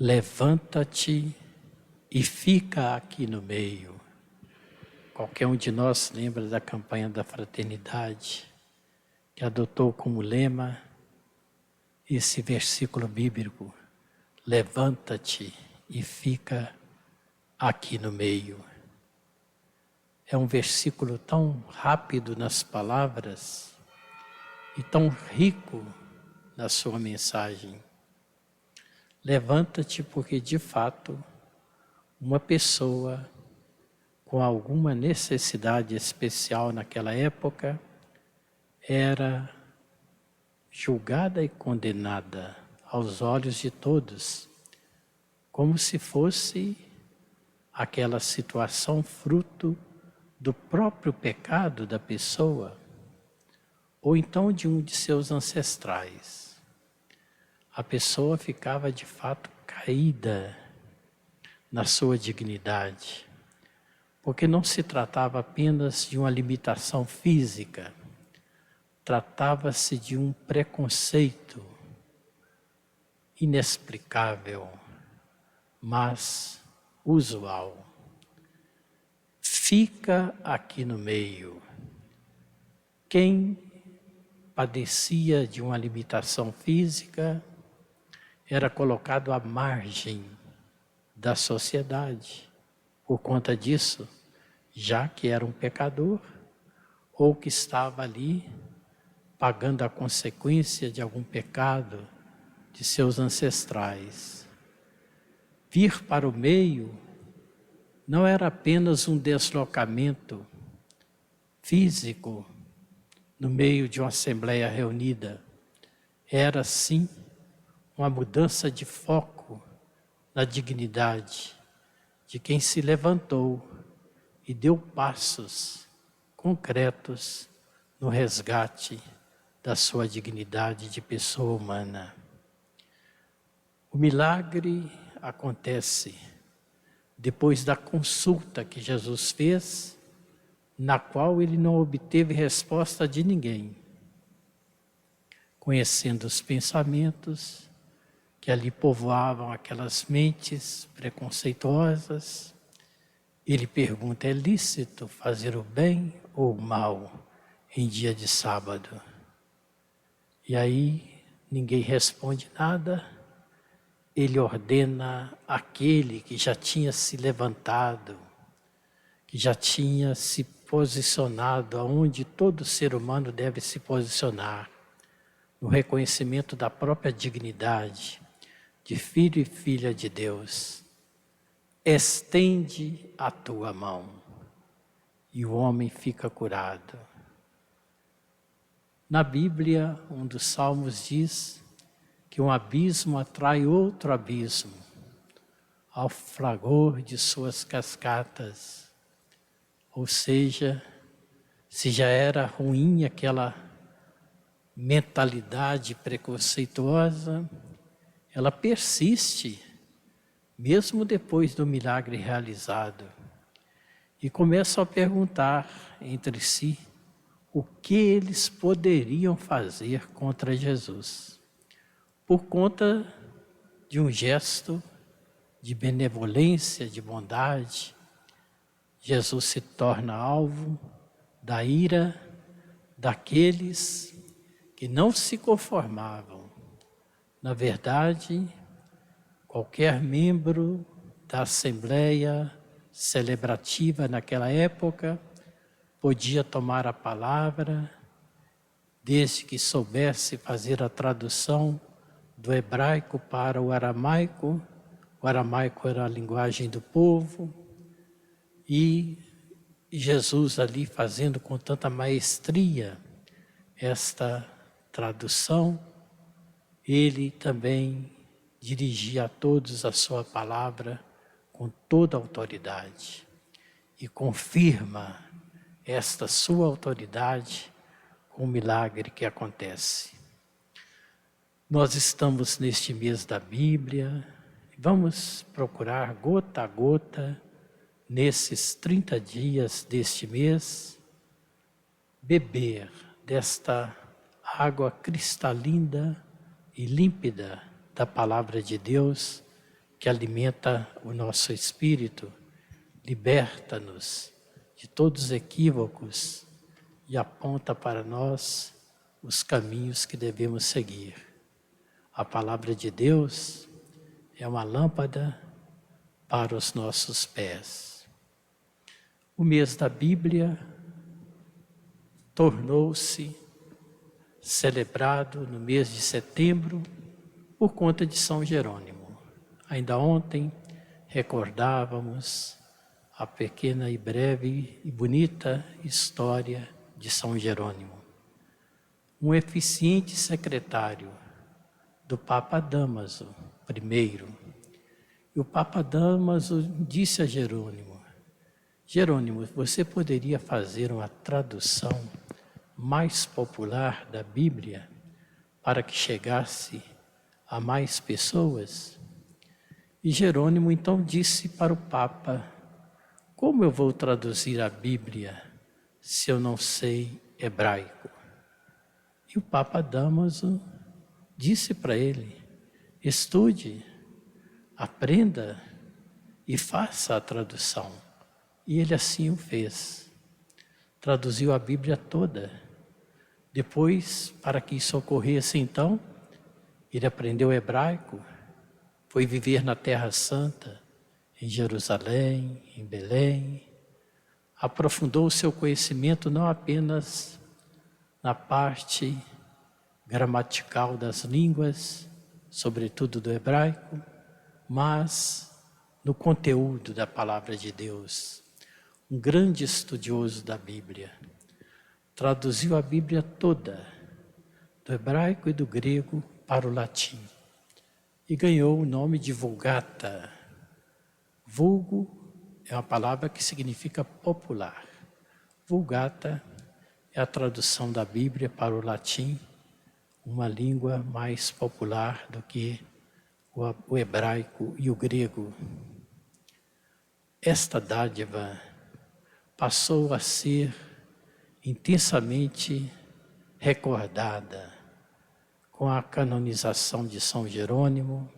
Levanta-te e fica aqui no meio. Qualquer um de nós lembra da campanha da fraternidade, que adotou como lema esse versículo bíblico: levanta-te e fica aqui no meio. É um versículo tão rápido nas palavras e tão rico na sua mensagem. Levanta-te porque, de fato, uma pessoa com alguma necessidade especial naquela época era julgada e condenada aos olhos de todos, como se fosse aquela situação fruto do próprio pecado da pessoa, ou então de um de seus ancestrais. A pessoa ficava de fato caída na sua dignidade, porque não se tratava apenas de uma limitação física, tratava-se de um preconceito inexplicável, mas usual. Fica aqui no meio. Quem padecia de uma limitação física era colocado à margem da sociedade. Por conta disso, já que era um pecador, ou que estava ali pagando a consequência de algum pecado de seus ancestrais. Vir para o meio não era apenas um deslocamento físico no meio de uma assembleia reunida, era sim uma mudança de foco na dignidade de quem se levantou e deu passos concretos no resgate da sua dignidade de pessoa humana. O milagre acontece depois da consulta que Jesus fez, na qual ele não obteve resposta de ninguém. Conhecendo os pensamentos que ali povoavam aquelas mentes preconceituosas, ele pergunta: é lícito fazer o bem ou o mal em dia de sábado? E aí ninguém responde nada. Ele ordena aquele que já tinha se levantado, que já tinha se posicionado aonde todo ser humano deve se posicionar, no reconhecimento da própria dignidade de filho e filha de Deus. Estende a tua mão, e o homem fica curado. Na Bíblia, um dos salmos diz que um abismo atrai outro abismo, ao fragor de suas cascatas. Ou seja, se já era ruim aquela mentalidade preconceituosa, ela persiste, mesmo depois do milagre realizado. E começam a perguntar entre si o que eles poderiam fazer contra Jesus. Por conta de um gesto de benevolência, de bondade, Jesus se torna alvo da ira daqueles que não se conformavam. Na verdade, qualquer membro da assembleia celebrativa naquela época podia tomar a palavra, desde que soubesse fazer a tradução do hebraico para o aramaico. O aramaico era a linguagem do povo, e Jesus ali fazendo com tanta maestria esta tradução, ele também dirigia a todos a sua palavra com toda a autoridade e confirma esta sua autoridade com o milagre que acontece. Nós estamos neste mês da Bíblia, vamos procurar gota a gota, nesses 30 dias deste mês, beber desta água cristalina e límpida da Palavra de Deus, que alimenta o nosso espírito, liberta-nos de todos os equívocos e aponta para nós os caminhos que devemos seguir. A palavra de Deus é uma lâmpada para os nossos pés. O mês da Bíblia tornou-se celebrado no mês de setembro por conta de São Jerônimo. Ainda ontem recordávamos a pequena e breve e bonita história de São Jerônimo, um eficiente secretário do Papa Dámaso I. E o Papa Dámaso disse a Jerônimo: Jerônimo, você poderia fazer uma tradução mais popular da Bíblia para que chegasse a mais pessoas? E Jerônimo então disse para o Papa: como eu vou traduzir a Bíblia se eu não sei hebraico? E o Papa Dámaso disse para ele: estude, aprenda e faça a tradução. E ele assim o fez. Traduziu a Bíblia toda. Depois, para que isso ocorresse então, ele aprendeu hebraico, foi viver na Terra Santa, em Jerusalém, em Belém, aprofundou o seu conhecimento não apenas na parte gramatical das línguas, sobretudo do hebraico, mas no conteúdo da palavra de Deus. Um grande estudioso da Bíblia. Traduziu a Bíblia toda, do hebraico e do grego para o latim. E ganhou o nome de Vulgata. Vulgo é uma palavra que significa popular. Vulgata é a tradução da Bíblia para o latim, uma língua mais popular do que o hebraico e o grego. Esta dádiva passou a ser intensamente recordada com a canonização de São Jerônimo,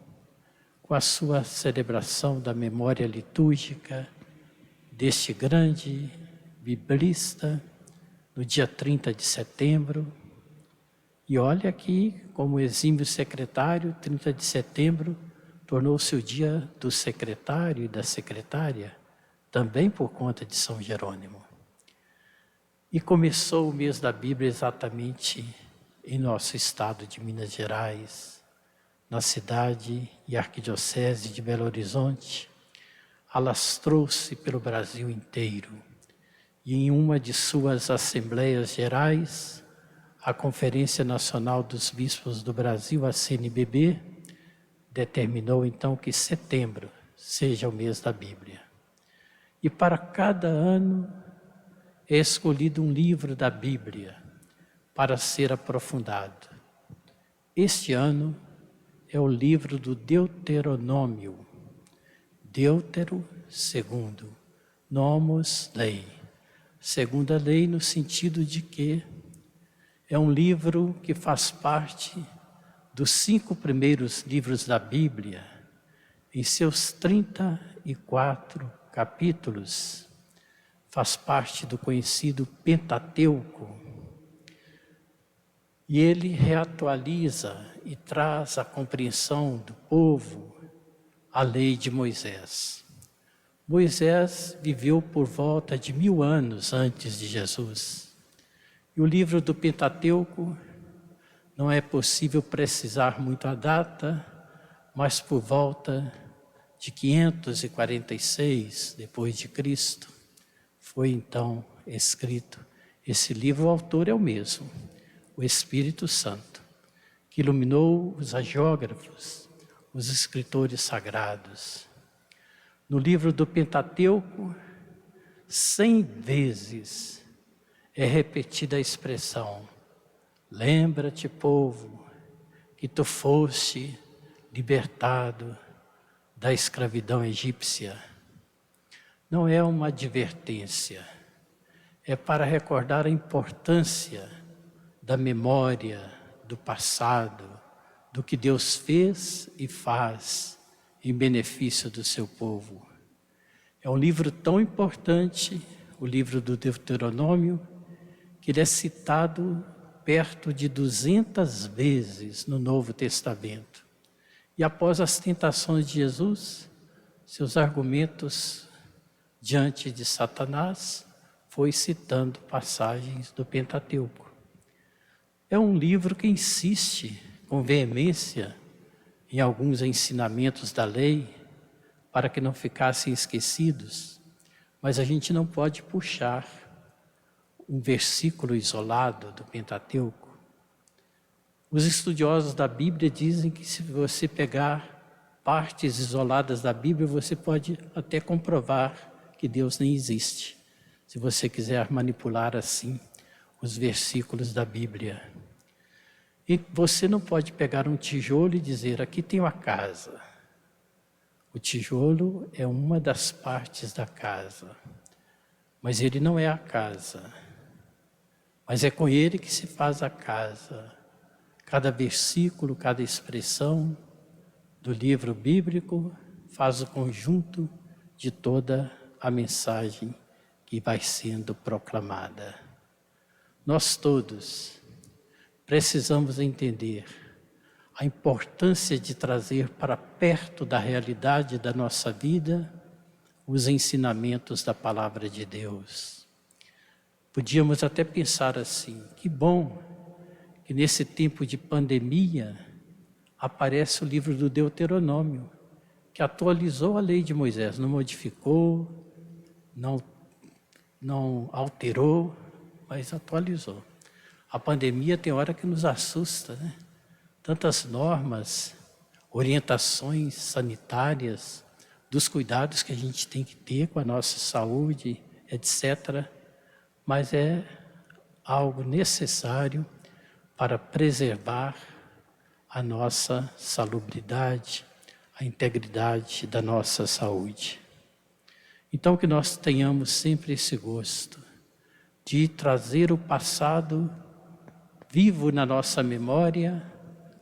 com a sua celebração da memória litúrgica deste grande biblista no dia 30 de setembro. E olha aqui, como exímio secretário, 30 de setembro tornou-se o dia do secretário e da secretária, também por conta de São Jerônimo. E começou o mês da Bíblia exatamente em nosso estado de Minas Gerais, na cidade e arquidiocese de Belo Horizonte, alastrou-se pelo Brasil inteiro. E em uma de suas assembleias gerais, a Conferência Nacional dos Bispos do Brasil, a CNBB, determinou então que setembro seja o mês da Bíblia. E para cada ano é escolhido um livro da Bíblia para ser aprofundado. Este ano é o livro do Deuteronômio. Deutero, segundo, nomos, lei. Segunda lei no sentido de que é um livro que faz parte dos 5 primeiros livros da Bíblia, em seus 34 capítulos, faz parte do conhecido Pentateuco. E ele reatualiza e traz a compreensão do povo a lei de Moisés. Moisés viveu por volta de 1000 anos antes de Jesus. E o livro do Pentateuco, não é possível precisar muito a data, mas por volta de 546 depois de Cristo, foi então escrito. Esse livro, o autor é o mesmo, o Espírito Santo, que iluminou os agiógrafos, os escritores sagrados. No livro do Pentateuco, 100 vezes é repetida a expressão: lembra-te, povo, que tu foste libertado da escravidão egípcia. Não é uma advertência, é para recordar a importância da memória, do passado, do que Deus fez e faz em benefício do seu povo. É um livro tão importante, o livro do Deuteronômio, que ele é citado perto de 200 vezes no Novo Testamento. E após as tentações de Jesus, seus argumentos diante de Satanás, foi citando passagens do Pentateuco. É um livro que insiste com veemência em alguns ensinamentos da lei, para que não ficassem esquecidos, mas a gente não pode puxar um versículo isolado do Pentateuco. Os estudiosos da Bíblia dizem que se você pegar partes isoladas da Bíblia, você pode até comprovar que Deus nem existe, se você quiser manipular assim os versículos da Bíblia. E você não pode pegar um tijolo e dizer, aqui tem uma casa. O tijolo é uma das partes da casa, mas ele não é a casa. Mas é com ele que se faz a casa. Cada versículo, cada expressão do livro bíblico faz o conjunto de toda a mensagem que vai sendo proclamada. Nós todos precisamos entender a importância de trazer para perto da realidade da nossa vida os ensinamentos da palavra de Deus. Podíamos até pensar assim, que bom que nesse tempo de pandemia aparece o livro do Deuteronômio, que atualizou a lei de Moisés, não modificou, não alterou, mas atualizou. A pandemia tem hora que nos assusta, né? Tantas normas, orientações sanitárias, dos cuidados que a gente tem que ter com a nossa saúde, etc. Mas é algo necessário para preservar a nossa salubridade, a integridade da nossa saúde. Então que nós tenhamos sempre esse gosto de trazer o passado vivo na nossa memória,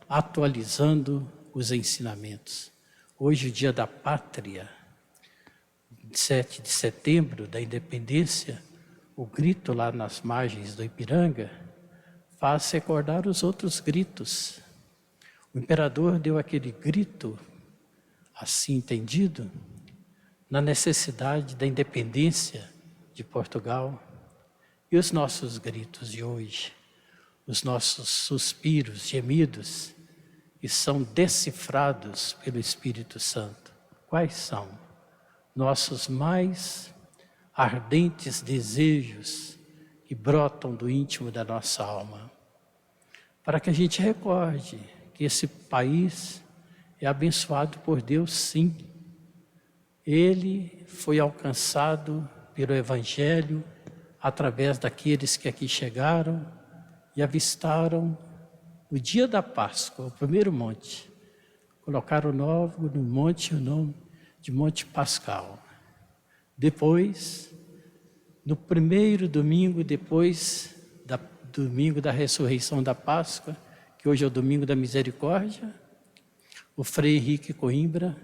atualizando os ensinamentos. Hoje, o dia da pátria, 7 de setembro, da independência, o grito lá nas margens do Ipiranga faz recordar os outros gritos. O imperador deu aquele grito, assim entendido, na necessidade da independência de Portugal. E os nossos gritos de hoje, os nossos suspiros, gemidos, e são decifrados pelo Espírito Santo. Quais são? Nossos mais ardentes desejos que brotam do íntimo da nossa alma. Para que a gente recorde que esse país é abençoado por Deus, sim. Ele foi alcançado pelo Evangelho através daqueles que aqui chegaram e avistaram o dia da Páscoa, o primeiro monte. Colocaram no monte o nome de Monte Pascal. Depois, no primeiro domingo, depois do domingo da ressurreição da Páscoa, que hoje é o domingo da misericórdia, o Frei Henrique Coimbra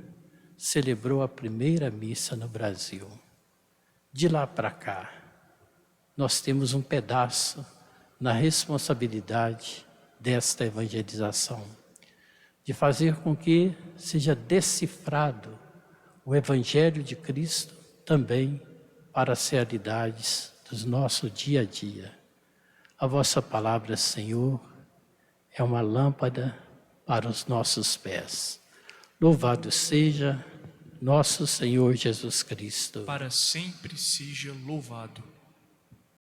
celebrou a primeira missa no Brasil. De lá para cá, nós temos um pedaço na responsabilidade desta evangelização, de fazer com que seja decifrado o Evangelho de Cristo também para as realidades do nosso dia a dia. A vossa palavra, Senhor, é uma lâmpada para os nossos pés. Louvado seja nosso Senhor Jesus Cristo. Para sempre seja louvado.